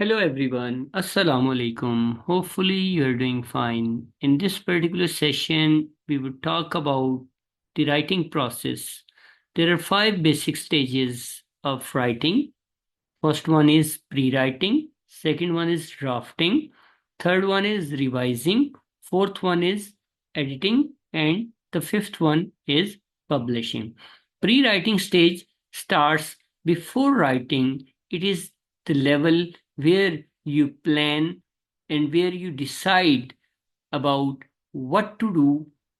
Hello everyone, Assalamu alaikum. Hopefully you're doing fine. In this particular session, we will talk about the writing process. There are five basic stages of writing. First one is pre-writing, second one is drafting, third one is revising, fourth one is editing, and the fifth one is publishing. Pre-writing stage starts before writing. It is the level where you plan and where you decide about what to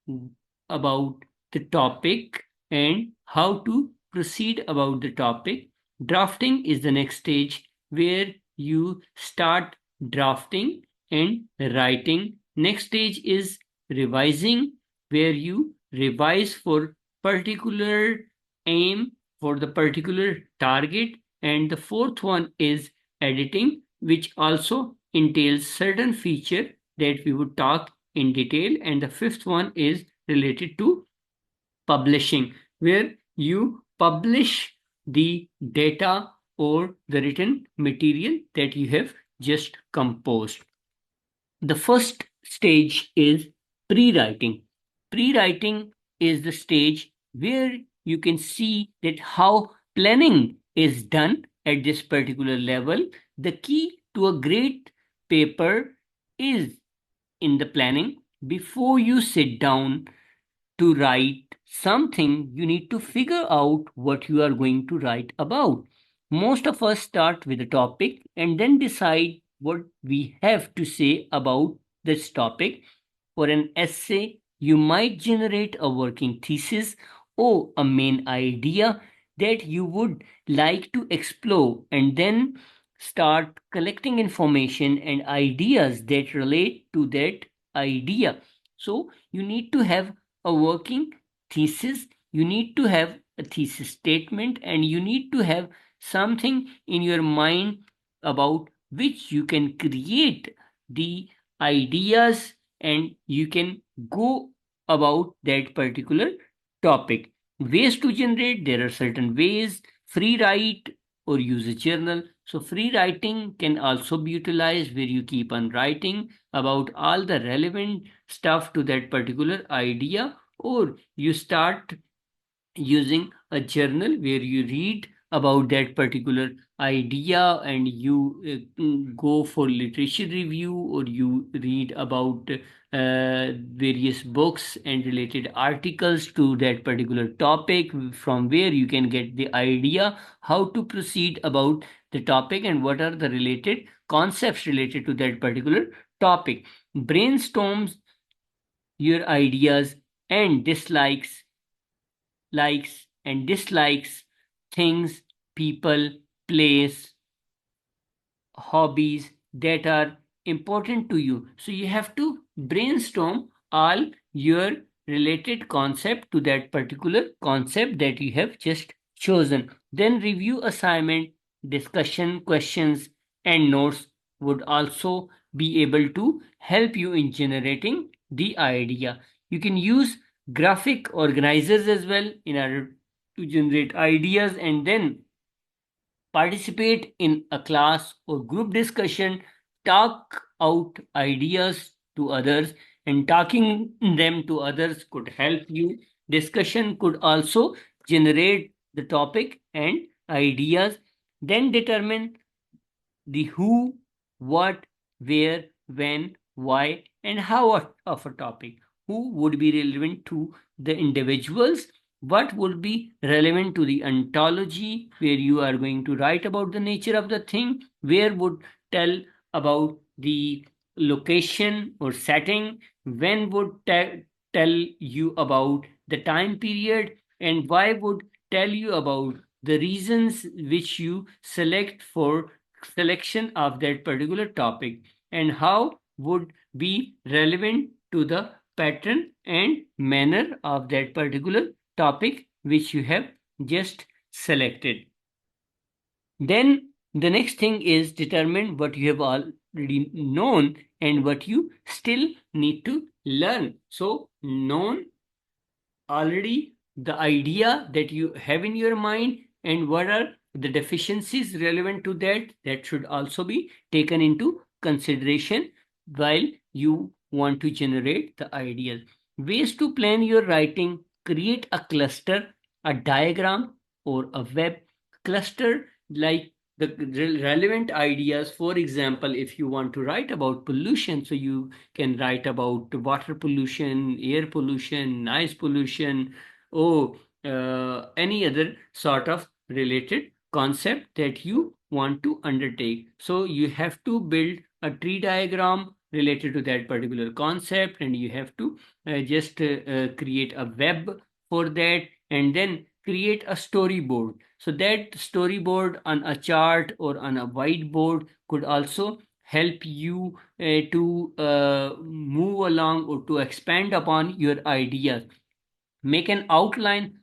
do about the topic and how to proceed about the topic. Drafting is the next stage where you start drafting and writing. Next stage is revising, where you revise for particular aim, for the particular target. And the fourth one is editing, which also entails certain feature that we would talk in detail. And the fifth one is related to publishing, where you publish the data or the written material that you have just composed. The first stage is pre-writing. Pre-writing is the stage where you can see that how planning is done at this particular level. The key to a great paper is in the planning. Before you sit down to write something, you need to figure out what you are going to write about. Most of us start with a topic and then decide what we have to say about this topic. For an essay, you might generate a working thesis or a main idea that you would like to explore, and then start collecting information and ideas that relate to that idea. So, you need to have a working thesis, you need to have a thesis statement, and you need to have something in your mind about which you can create the ideas and you can go about that particular topic. Ways to generate, there are certain ways: free write or use a journal. So, free writing can also be utilized where you keep on writing about all the relevant stuff to that particular idea, or you start using a journal where you read about that particular idea and you go for literature review, or you read about various books and related articles to that particular topic, from where you can get the idea how to proceed about the topic and what are the related concepts related to that particular topic. Brainstorms your ideas and likes and dislikes, things, people, place, hobbies that are important to you. So you have to brainstorm all your related concept to that particular concept that you have just chosen. Then review assignment, discussion, questions, and notes would also be able to help you in generating the idea. You can use graphic organizers as well in order to generate ideas, and then participate in a class or group discussion, talk out ideas to others, and talking them to others could help you. Discussion could also generate the topic and ideas. Then determine the who, what, where, when, why, and how of a topic. Who would be relevant to the individuals? What would be relevant to the ontology, where you are going to write about the nature of the thing? Where would tell about the location or setting? When would tell you about the time period? And why would tell you about the reasons which you select for selection of that particular topic, and how would be relevant to the pattern and manner of that particular topic which you have just selected. Then the next thing is determine what you have already known and what you still need to learn. So, known already the idea that you have in your mind, and what are the deficiencies relevant to that should also be taken into consideration while you want to generate the ideas. Ways to plan your writing: create a cluster, a diagram, or a web cluster, like the relevant ideas. For example, if you want to write about pollution, so you can write about water pollution, air pollution, noise pollution, or any other sort of related concept that you want to undertake. So you have to build a tree diagram related to that particular concept, and you have to just create a web for that, and then create a storyboard. So that storyboard on a chart or on a whiteboard could also help you to move along or to expand upon your ideas. Make an outline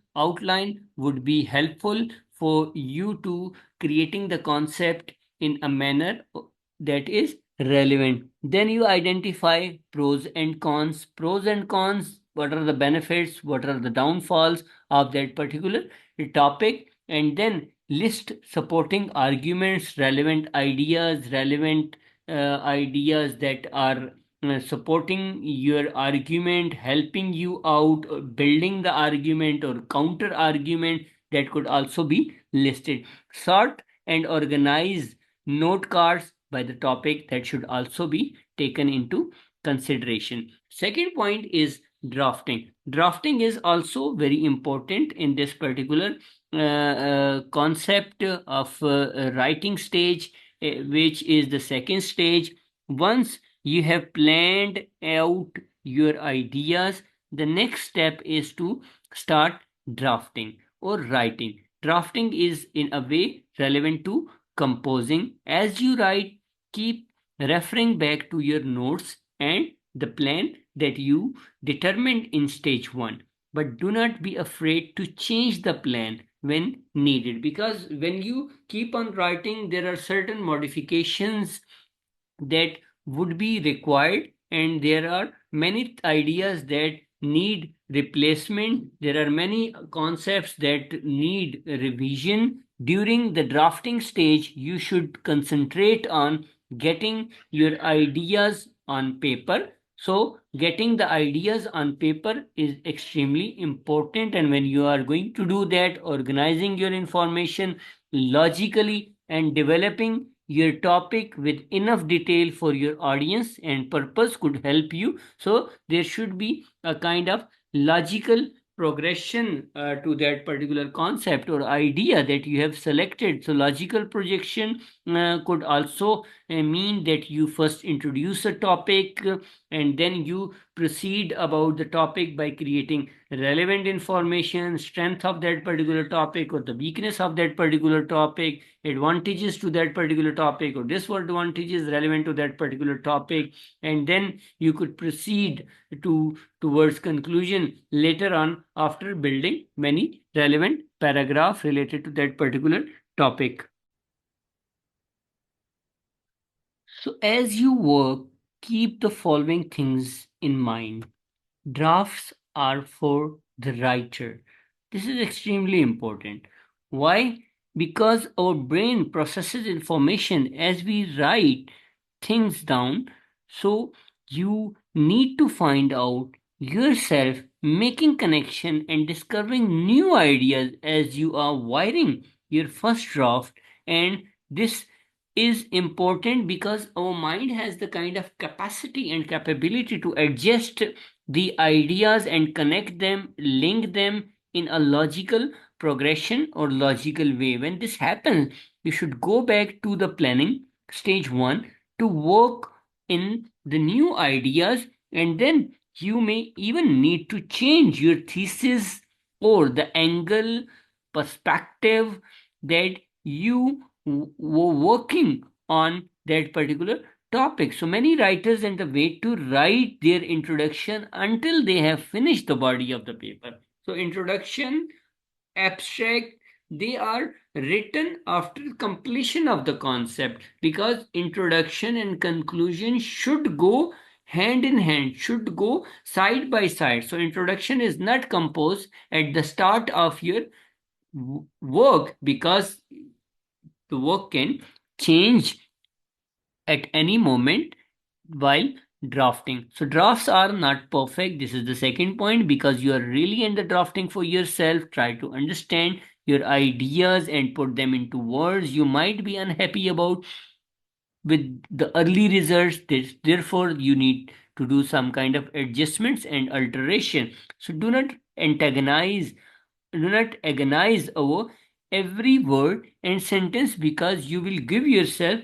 would be helpful for you to creating the concept in a manner that is relevant. Then you identify pros and cons, what are the benefits, what are the downfalls of that particular topic, and then list supporting arguments, relevant ideas that are supporting your argument, helping you out, building the argument or counter argument, that could also be listed. Sort and organize note cards by the topic, that should also be taken into consideration. Second point is drafting. Drafting is also very important in this particular concept of writing stage, which is the second stage. Once you have planned out your ideas, the next step is to start drafting or writing. Drafting is in a way relevant to composing. As you write, keep referring back to your notes and the plan that you determined in stage 1, but do not be afraid to change the plan when needed, because when you keep on writing, there are certain modifications that would be required, and there are many ideas that need replacement. There are many concepts that need revision. During the drafting stage, you should concentrate on getting your ideas on paper. So getting the ideas on paper is extremely important, and when you are going to do that, organizing your information logically and developing your topic with enough detail for your audience and purpose could help you. So there should be a kind of logical progression to that particular concept or idea that you have selected. So logical projection could also mean that you first introduce a topic, and then you proceed about the topic by creating relevant information, strength of that particular topic or the weakness of that particular topic, advantages to that particular topic or disadvantages relevant to that particular topic, and then you could proceed towards conclusion later on after building many relevant paragraph related to that particular topic. So as you work, keep the following things in mind. Drafts are for the writer. This is extremely important. Why? Because our brain processes information as we write things down. So you need to find out yourself, making connection and discovering new ideas as you are wiring your first draft. And this is important because our mind has the kind of capacity and capability to adjust the ideas and connect them, link them in a logical progression or logical way. When this happens, you should go back to the planning stage 1 to work in the new ideas, and then you may even need to change your thesis or the angle, perspective that you were working on that particular topic. So many writers and the way to write their introduction until they have finished the body of the paper. So introduction, abstract, they are written after completion of the concept, because introduction and conclusion should go hand in hand, should go side by side. So introduction is not composed at the start of your work, because The work can change at any moment while drafting. So drafts are not perfect. This is the second point, because you are really in the drafting for yourself. Try to understand your ideas and put them into words. You might be unhappy about with the early results. Therefore, you need to do some kind of adjustments and alteration. So do not agonize over every word and sentence, because you will give yourself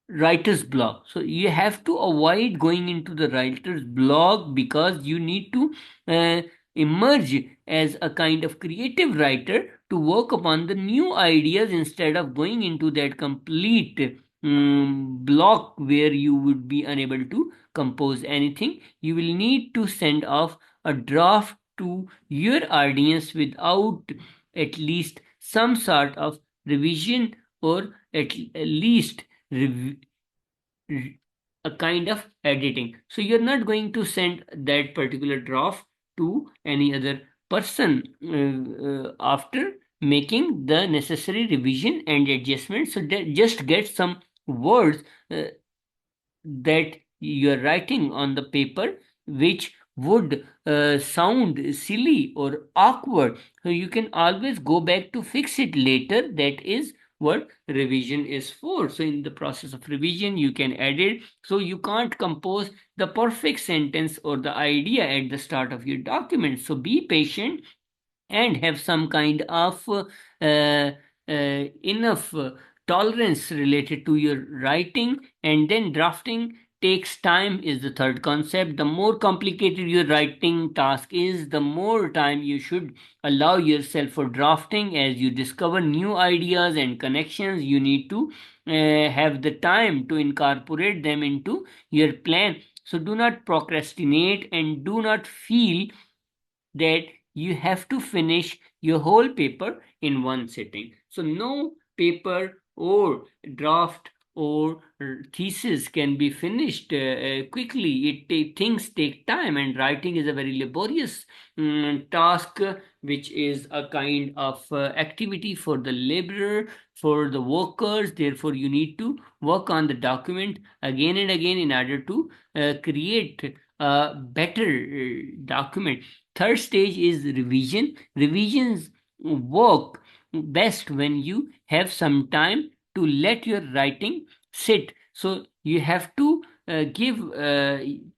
writer's block. So you have to avoid going into the writer's block, because you need to uh, emerge as a kind of creative writer to work upon the new ideas, instead of going into that complete block where you would be unable to compose anything. You will need to send off a draft to your audience without at least some sort of revision, or at least rev- a kind of editing. So you're not going to send that particular draft to any other person after making the necessary revision and adjustment. So that just get some words uh, that you're writing on the paper which would sound silly or awkward. So you can always go back to fix it later. That is what revision is for. So in the process of revision, you can edit. So you can't compose the perfect sentence or the idea at the start of your document. So be patient and have some kind of enough tolerance related to your writing. And then drafting takes time is the third concept. The more complicated your writing task is, the more time you should allow yourself for drafting. As you discover new ideas and connections, you need to have the time to incorporate them into your plan. So do not procrastinate, and do not feel that you have to finish your whole paper in one sitting. So no paper or draft or thesis can be finished quickly. Things take time, and writing is a very laborious task, which is a kind of activity for the laborer, for the workers. Therefore, you need to work on the document again and again in order to create a better document. Third stage is revision. Revisions work best when you have some time to let your writing sit. So you have to give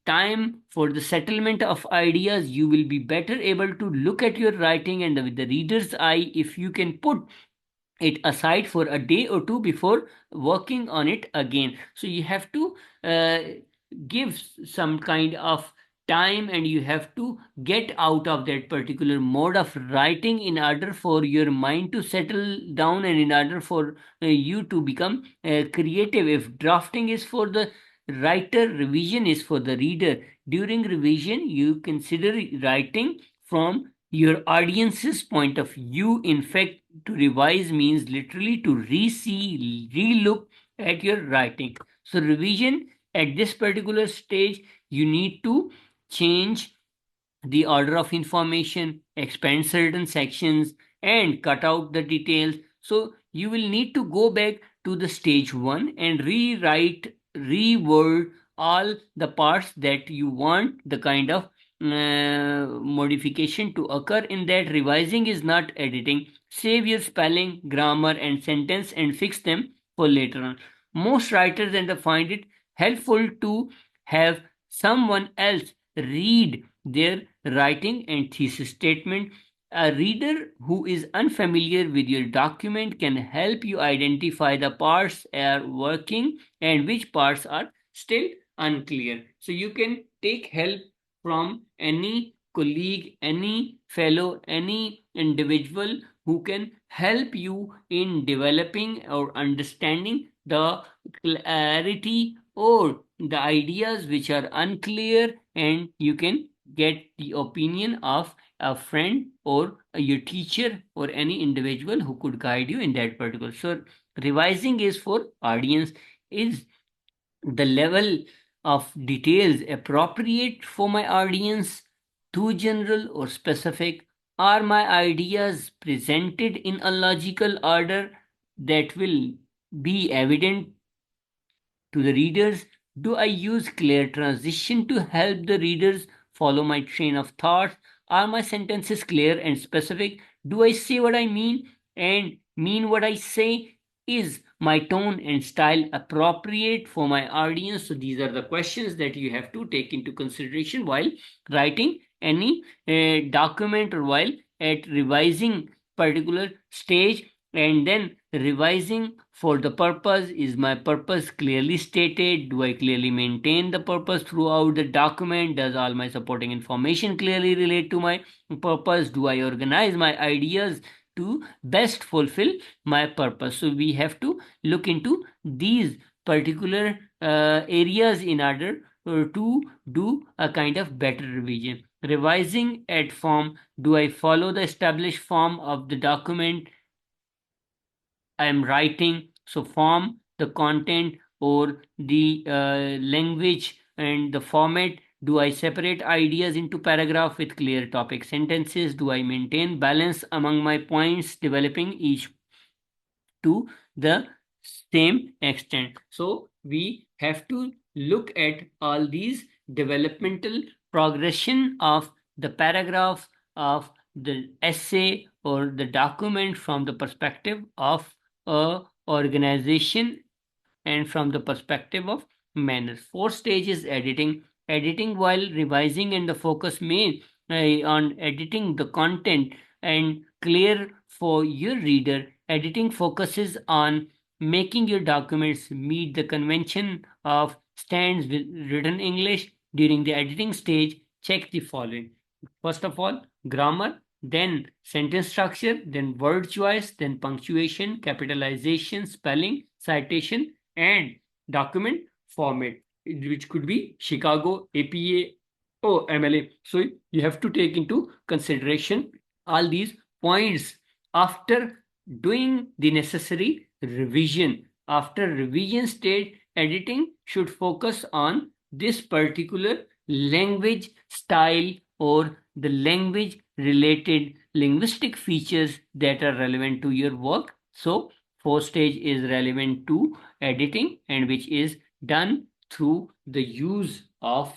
time for the settlement of ideas. You will be better able to look at your writing and with the reader's eye if you can put it aside for a day or two before working on it again. So you have to uh, give some kind of time, and you have to get out of that particular mode of writing in order for your mind to settle down, and in order for you to become creative. If drafting is for the writer, revision is for the reader. During revision, you consider writing from your audience's point of view. In fact, to revise means literally to re-see, re-look at your writing. So revision at this particular stage, you need to change the order of information, expand certain sections, and cut out the details. So you will need to go back to the stage one and rewrite, reword all the parts that you want the kind of modification to occur. In that, revising is not editing. Save your spelling, grammar, and sentence and fix them for later on. Most writers and find it helpful to have someone else read their writing and thesis statement. A reader who is unfamiliar with your document can help you identify the parts are working and which parts are still unclear. So you can take help from any colleague, any fellow, any individual who can help you in developing or understanding the clarity or the ideas which are unclear, and you can get the opinion of a friend or your teacher or any individual who could guide you in that particular. So revising is for audience. Is the level of details appropriate for my audience? Too general or specific? Are my ideas presented in a logical order? that will be evident to the readers? Do I use clear transition to help the readers follow my train of thought? Are my sentences clear and specific? Do I say what I mean and mean what I say? Is my tone and style appropriate for my audience? So these are the questions that you have to take into consideration while writing any document, or while at revising particular stage. And then revising for the purpose: is my purpose clearly stated? Do I clearly maintain the purpose throughout the document? Does all my supporting information clearly relate to my purpose? Do I organize my ideas to best fulfill my purpose? So we have to look into these particular areas in order to do a kind of better revision. Revising at form: do I follow the established form of the document I am writing? So form, the content, or the language and the format. Do I separate ideas into paragraph with clear topic sentences? Do I maintain balance among my points, developing each to the same extent? So we have to look at all these developmental progression of the paragraph, of the essay or the document, from the perspective of a organization and from the perspective of manners. Fourth stage is editing. Editing while revising, and the focus may on editing the content and clear for your reader. Editing focuses on making your documents meet the convention of stands with written English. During the editing stage, check the following. First of all, grammar, then sentence structure, then word choice, then punctuation, capitalization, spelling, citation, and document format, which could be Chicago, APA, or MLA. So you have to take into consideration all these points after doing the necessary revision. After revision stage, editing should focus on this particular language style or the language related linguistic features that are relevant to your work. So fourth stage is relevant to editing, and which is done through the use of,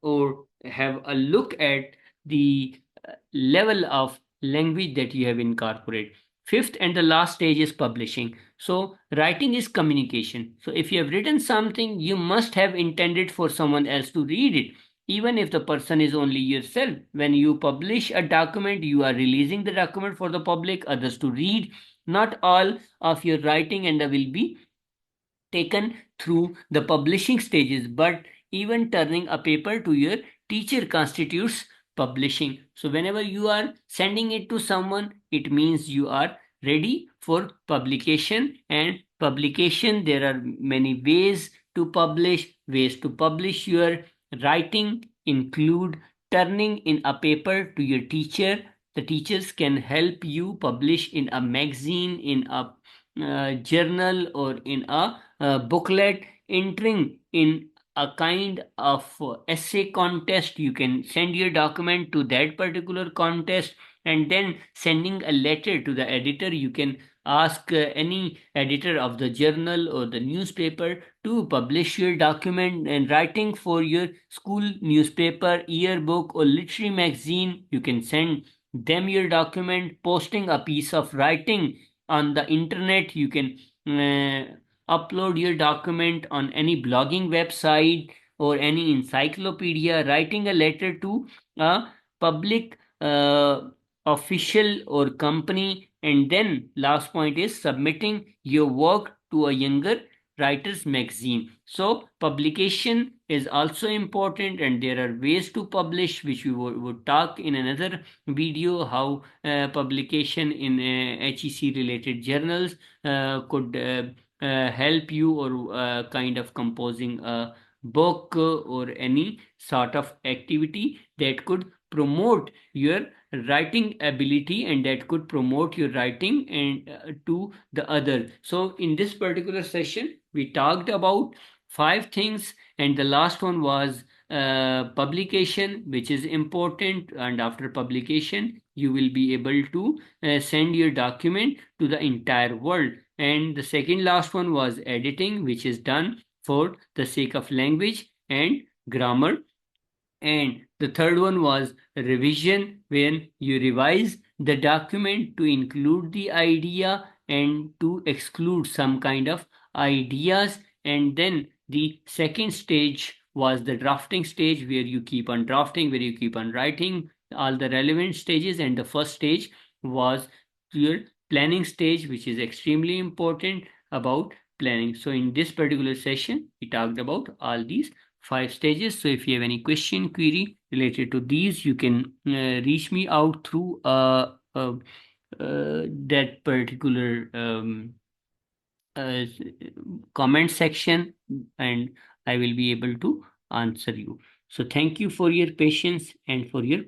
or have a look at the level of language that you have incorporated. Fifth and the last stage is publishing. So writing is communication. So if you have written something, you must have intended for someone else to read it, even if the person is only yourself. When you publish a document, you are releasing the document for the public, others to read. Not all of your writing and will be taken through the publishing stages, but even turning a paper to your teacher constitutes publishing. So whenever you are sending it to someone, it means you are ready for publication. And publication, there are many ways to publish. Ways to publish your writing include turning in a paper to your teacher. The teachers can help you publish in a magazine, in a journal, or in a booklet. Entering in a kind of essay contest, you can send your document to that particular contest, and then sending a letter to the editor. You can ask any editor of the journal or the newspaper to publish your document. And writing for your school newspaper, yearbook, or literary magazine, you can send them your document. Posting a piece of writing on the internet, you can upload your document on any blogging website or any encyclopedia. Writing a letter to a public official or company. And then last point is submitting your work to a younger writers magazine. So publication is also important, and there are ways to publish, which we would talk in another video, how publication in HEC related journals could help you, or kind of composing a book or any sort of activity that could promote your writing ability, and that could promote your writing and to the other. So in this particular session, we talked about five things, and the last one was publication, which is important. And after publication, you will be able to send your document to the entire world. And the second last one was editing, which is done for the sake of language and grammar. And the third one was revision, when you revise the document to include the idea and to exclude some kind of ideas. And then the second stage was the drafting stage, where you keep on drafting, where you keep on writing all the relevant stages. And the first stage was your planning stage, which is extremely important about planning. So in this particular session, we talked about all these 5 stages. So if you have any question, query related to these, you can reach me out through that particular uh, comment section, and I will be able to answer you. So thank you for your patience and for your